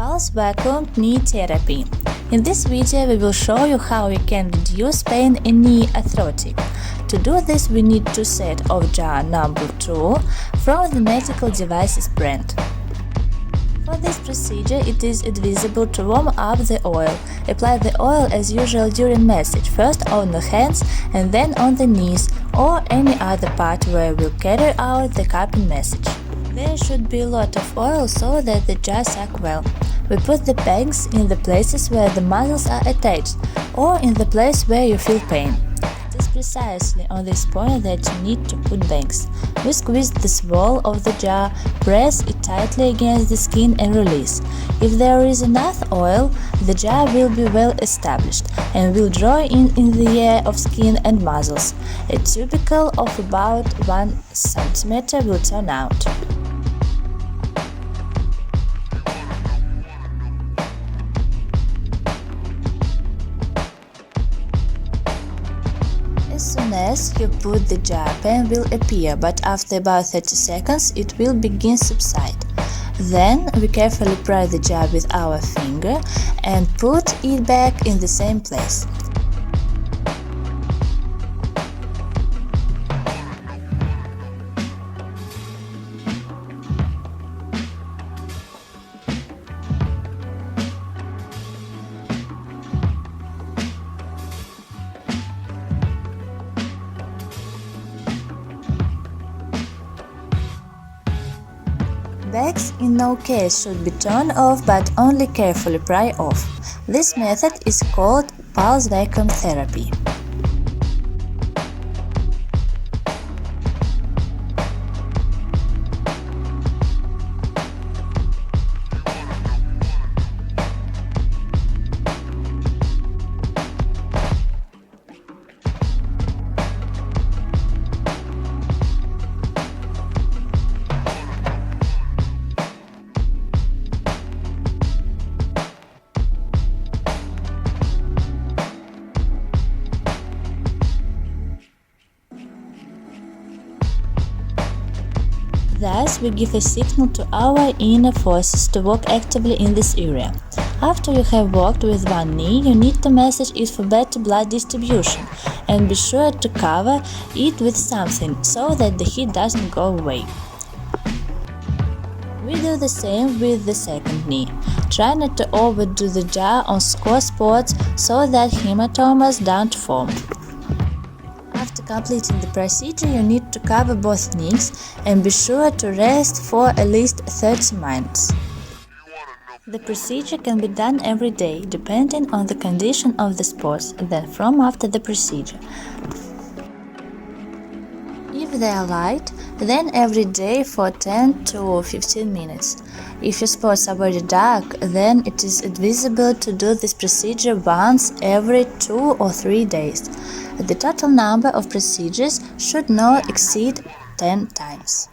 Pulse vacuum knee therapy. In this video we will show you how we can reduce pain in knee arthrotic. To do this we need to set of jar number 2 from the medical devices brand. For this procedure it is advisable to warm up the oil. Apply the oil as usual during massage, first on the hands and then on the knees or any other part where we'll carry out the cupping massage. There should be a lot of oil so that the jar suck well. We put the pegs in the places where the muscles are attached or in the place where you feel pain. It is precisely on this point that you need to put pegs. We squeeze the wall of the jar, press it tightly against the skin and release. If there is enough oil, the jar will be well established and will draw in the air of skin and muscles. A tubercle of about 1 cm will turn out. As soon as you put the jar, pain will appear, but after about 30 seconds it will begin subside. Then we carefully pry the jar with our finger and put it back in the same place. Bags in no case should be torn off, but only carefully pry off. This method is called pulse vacuum therapy. Thus, we give a signal to our inner forces to work actively in this area. After you have worked with one knee, you need to massage it for better blood distribution and be sure to cover it with something so that the heat doesn't go away. We do the same with the second knee. Try not to overdo the jar on sore spots so that hematomas don't form. After completing the procedure, you need to cover both knees and be sure to rest for at least 30 minutes. The procedure can be done every day, depending on the condition of the spots, then from after the procedure. If they are light, then every day for 10 to 15 minutes. If your spots are very dark, then it is advisable to do this procedure once every 2 or 3 days. The total number of procedures should not exceed 10 times.